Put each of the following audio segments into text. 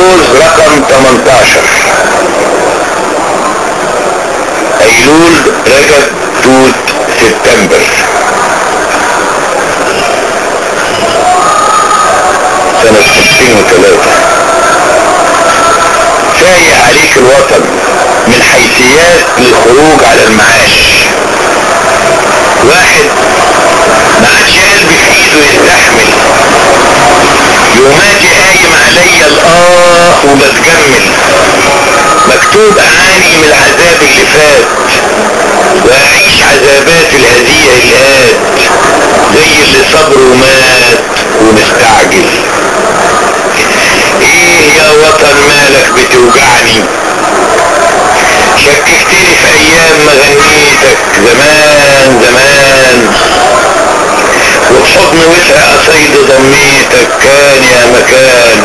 كوز رقم 18. ايلول رجب توت سبتمبر سنة 2003. سايق عليك الوطن من حيثيات للخروج على المعاش. واحد ما عادش قلبي في ايده يستحمل، يوماتي قايم عليا وبتجمل، مكتوب اعاني من العذاب اللي فات واعيش عذابات الهدية الهات، زي اللي صبره مات ومستعجل. ايه يا وطن مالك بتوجعني، شككتني في ايام ما غنيتك زمان زمان، وبحضن وسع قصيد ضميتك كان يا مكان،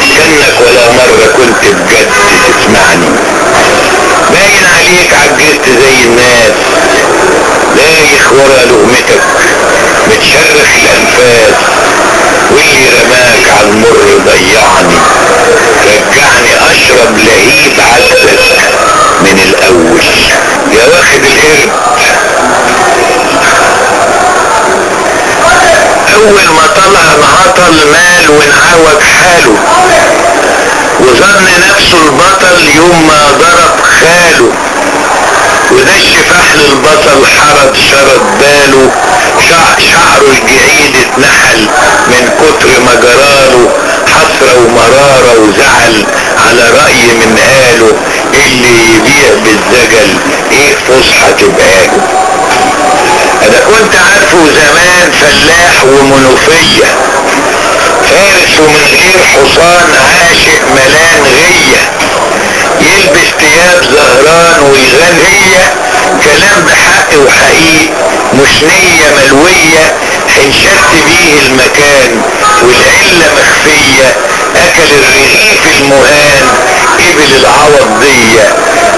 كأنك ولا مرة كنت بجد تسمعني. باين عليك عجزت زي الناس، دايخ ورا لقمتك متشرخ الانفاس، واللي رماك على المر ضيعني، رجعني اشرب لهيب عسلك من الاول. يا واخد القرد، اول ما طلع انعطل مال وانعوج حاله، وظن نفسه البطل يوم ما ضرب خاله، ودش فحل البطل حرد شرد باله، شعره الجعيد اتنحل من كتر ما جراله، حسرة ومرارة وزعل على رأي من قاله، اللي يبيع بالزجل ايه فصحى تبقاله. انا كنت عارفه زمان فلاح ومنوفية، فارس ومن غير حصان عاشق ملان غية، يلبس ثياب زهران ويغنية، كلام بحق وحقيق مش نية ملوية، انشدت بيه المكان والعلة مخفية، اكل الرغيف المهان قبل العوض دية،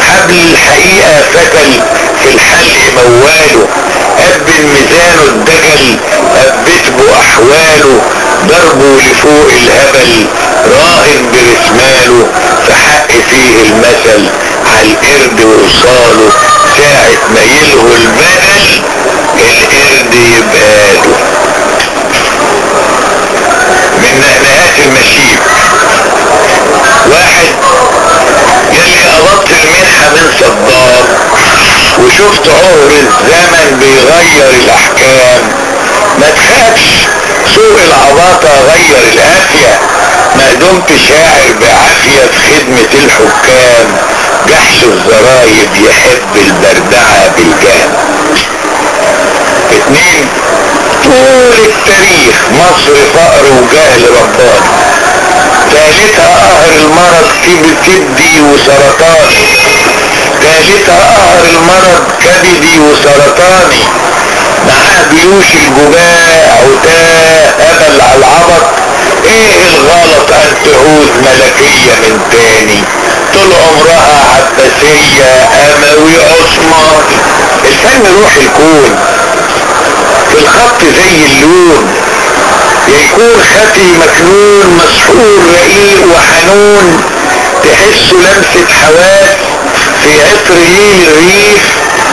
حبل الحقيقة فتل في الحلق مواله، قب ميزانه الدجل قبت بو احواله، ضربه لفوق الهبل راهن برسماله، فحق فيه المثل عالقرد وصاله، ساعة ما يلهو البدل القرد يبقاله. من نهنهات المشيب. واحد يلي قبضت المنحة من صدام، وشفت عمر الزمن بيغير الاحكام، ما تخافش سوق العباطة غير القافية، ما دمت شاعر بعافية في خدمة الحكام، جحش الزرايب يحب البردعة بالجام. اتنين، طول التاريخ مصر فقر وجهل رباني، ثالثها قهر المرض كبدي وسرطاني، ثالثها قهر المرض كبدي وسرطاني، معاه جيوش الجباة عتاه امل على العبط، ايه الغلط ان تعود ملكية من تاني، طول عمرها عباسية اموي عثماني. الفن روح الكون، في الخط زي اللون، يكون خفي مكنون مسحور رقيق وحنون، تحسه لمسة حواس في عطر ليل الريف،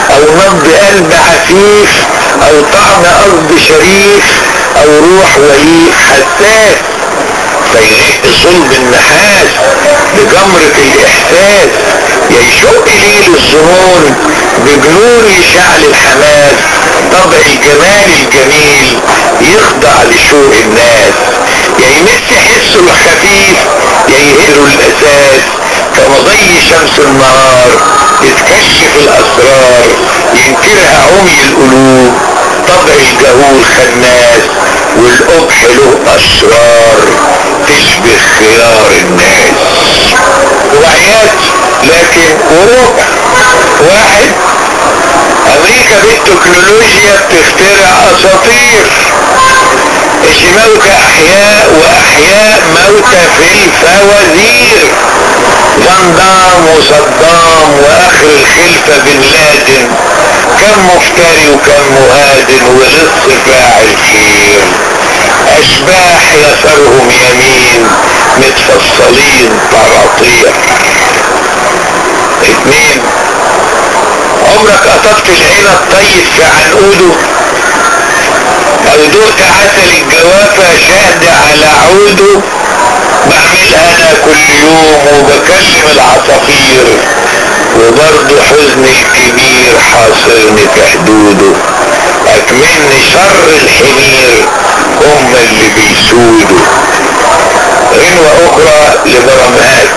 او نبض قلب عفيف، او طعم قصد شريف، او روح وليف حساس، فيرق صلب النحاس بجمرة الاحساس، يشق ليل الظنون بجنون يشعل الحماس، طبع الجمال الجميل يخضع لشوق الناس، يمس حسه الخفيف يهله الاساس، كمضي شمس النهار تتكشف الاسرار، ينكرها عمي القلوب، طبع الجهول خناس، والقبح له اسرار تشبه خيار الناس. روايات لكن وربع. واحد، امريكا بالتكنولوجيا بتخترع اساطير، موتى احياء واحياء موتى في الفوازير، فان دام وصدام واخر الخلفة بن لادن، كم مفتري وكم مهادن ولص فاعل خير، اشباح يسرهم يمين صليب طراطير. 2. عمرك قطفت العنب طيب في عنقوده او دقت عسل الجوافة شهد على عوده؟ بعملها انا كل يوم وبكلم العصافير، وبرضه حزني الكبير حاصرني في حدوده. اكمن شر الحمير هم اللي بيسودوا. غنوة اخرى لبرمهات.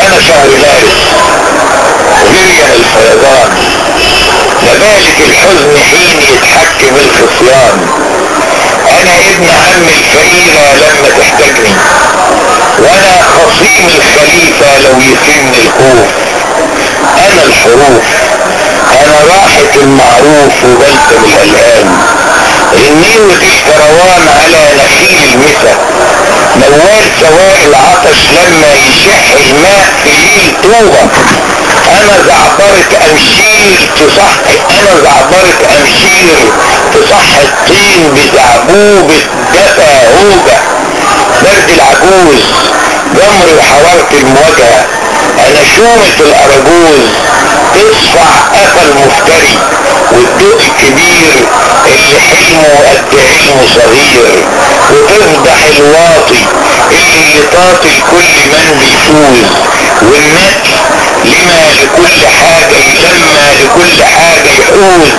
انا شهر مارس مريم الفيضان، مبالك الحزن حين يتحكم الخصيان. انا ابن عم الفقيرة لما تحتاجني، وانا خصيم الخليفة لو يسن الخوف. انا الحروف، انا راحة المعروف وبلسم الالهام. النيوة الكروان على نخيل المسا، موال سواء العطش لما يشح الماء في ليل طوبة. انا زعبرة امشير تصح الطين بزعبوبة دفا هوجة. برد العجوز جمر وحرارة المواجهة. انا شومة الاراجوز تصفع قفا المفتري، والدوق الكبير اللي حلمه قد علمه صغير، وتفضح الواطي اللي يطاطي كل من بيفوز. والنقل لما لكل حاجة يحوز،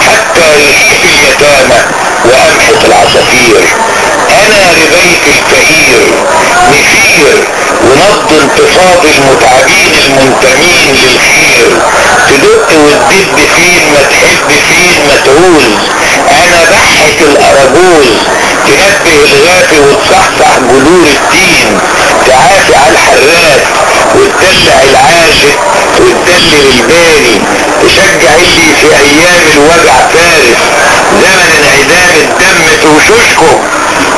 حتى رغيف اليتامى وقمحة العصافير. انا ربيت الفقير نفير، ونبض انتفاض المتعبين المنتمين للخير. تدق وتدب فين ما تحب فين ما تعوز. انا بحة الاراجوز تنبه الغافي وتصحصح جذور التين، تعافي على الحراك وتدلع العاشق وتدلل الباري، تشجع اللي في ايام الوجع فارس. زمن انعدام الدم توشوشكم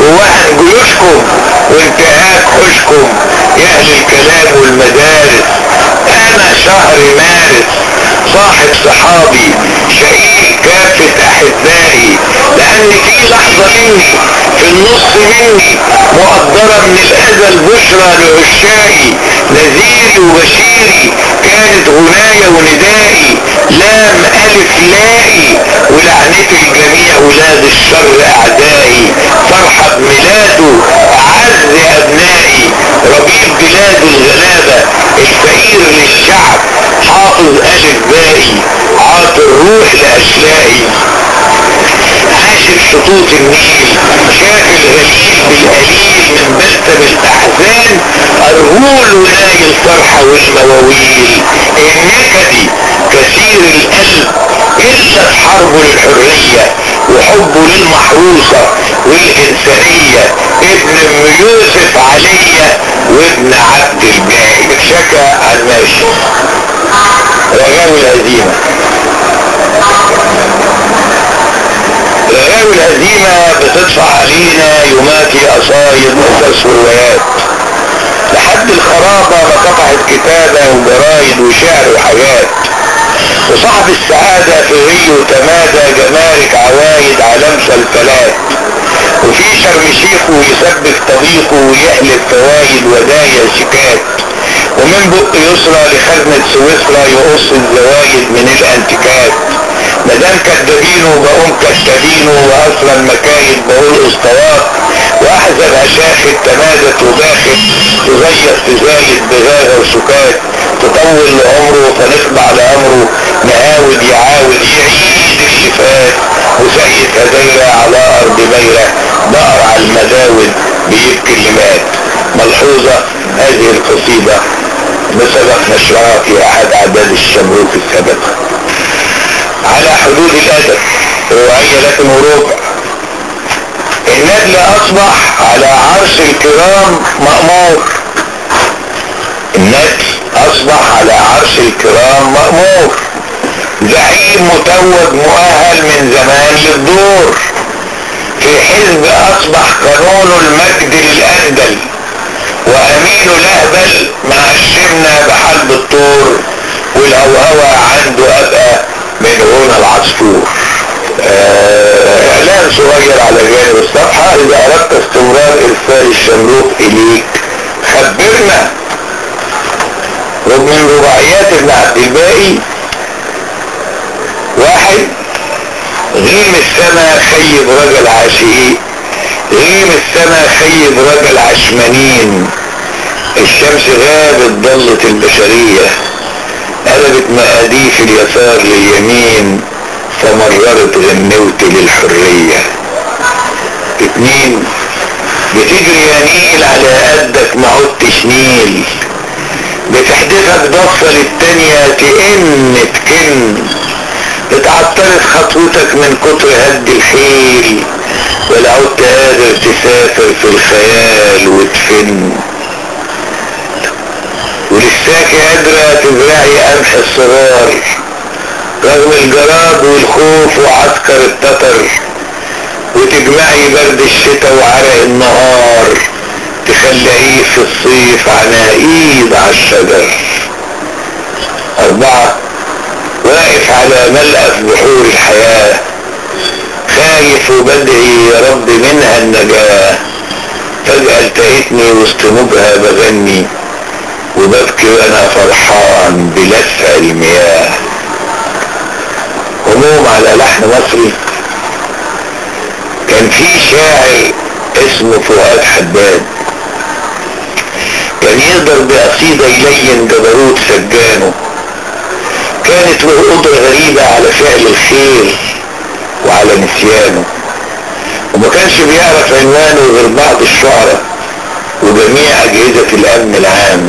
ووهن جيوشكم وانتهاك حوشكم يا اهل الكلام والمدارس. انا شهر مارس صاحب صحابي شقيق كافة احبائي، لان في لحظة مني في النص مني مقدرة من الاذى البشرى لعشائي. نذيري وبشيري كانت غناية وندائي، لام الف لائي ولعنة الجميع ولاد الشر اعدائي. فرحة بميلاده اعز ابنائي، ربيب بلاد الغلابة الفقير للشعب، حافظ الف بائي عاطي الروح لاشلائي. عاشق شطوط النيل شاف الغليل بالقليل من بلسم الاحزان، ارجول ولاي الفرحة والمواويل. النكدي كثير القلب قلت حربه للحرية وحبه للمحروسة والإنسانية. ابن ام يوسف عليا وابن عبد الباقي. شكى عن ماشي. رغاوي الهزيمة. رغاوي الهزيمة بتدفع علينا يوماتي قصايد وقصص وروايات، لحد الخرابة ما قطعت كتابة وجرايد وشعر وحاجات. وصاحب السعادة في ريو تمادى جمارك عوايد على مسلسلات، وفي شرم شيخه يسبك طريقه ويحلب فوايد ودايا شيكات، ومن بق يسرى لخزنة سويسرا يقص الزوايد من الانتيكات. مدام كدابينه بقوم كدابينه، واصلا مكايد بقول اسطوات، واحزب هشاخد تمادت وباخد تزيط تزايد بغاغة وسكات. تطول لعمره فنخضع لامره، نهاود يعاود يعيد اللي فات، وسيد هديرة على ارض بيرة، بقر على المداود بيبكي اللي مات. ملحوظة: هذه القصيدة بسبب نشرها في احد اعداد الشمروك السابقة. على حدود الادب رواية لكن وربع. الندل اصبح على عرش الكرام مأمور. الندل اصبح على عرش الكرام مأمور، زعيم متوج مؤهل من زمان للدور. في حزب اصبح قانون المجد للاندل، وامين الاهبل مع الشمنة بحلب الطور، والهوهوة عنده ابقى من هنا العصفور. اعلان بيان صغير على جانب الصفحة: اذا اردت استمرار ارسال الشمروخ اليك خبرنا. من رباعيات ابن عبد الباقي: واحد، غيم السما خيب رجل عاشقين، غيم السما خيب رجل عشمانين، الشمس غابت ضلت البشرية، قلبت مقاديف اليسار لليمين، فمررت غنوت للحرية. اتنين، بتجري يا نيل على قدك ما عدتش نيل، بتحدفك ضفة للتانية تكن، اتعطلت خطوتك من كتر هد الخيل، ولا عدت قادر تسافر في الخيال وتفن، ولساك قادرة تزرعي قمح الصغار رغم الجراد والخوف وعسكر التتر، وتجمعي برد الشتاء وعرق النهار، تخلعيه في الصيف عناقيد على الشجر. أربعة، واقف على ملأف بحور الحياة، خايف وبدعي يا رب منها النجاة، فجأة التقيتني وسط موجها بغني، وببكي وانا فرحان بلسع المياه. هموم على لحن مصري. كان في شاعر اسمه فؤاد حداد، كان يقدر بقصيدة يلين جبروت سجانه، كانت له قدرة غريبة على فعل الخير وعلى نسيانه، وما كانش بيعرف عنوانه غير بعض الشعراء وجميع أجهزة الأمن العام،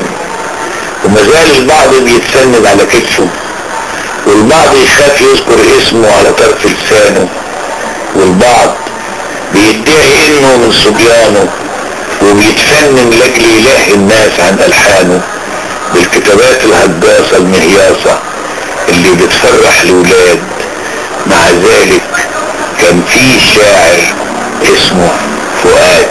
وما زال البعض بيتسند على كتفه، والبعض يخاف يذكر اسمه على طرف لسانه، والبعض بيدعي انه من صبيانه وبيتفنن لاجل يلهي الناس عن الحانه بالكتابات الهجاصة المهياصة اللي بتفرح الولاد. مع ذلك كان في شاعر اسمه فؤاد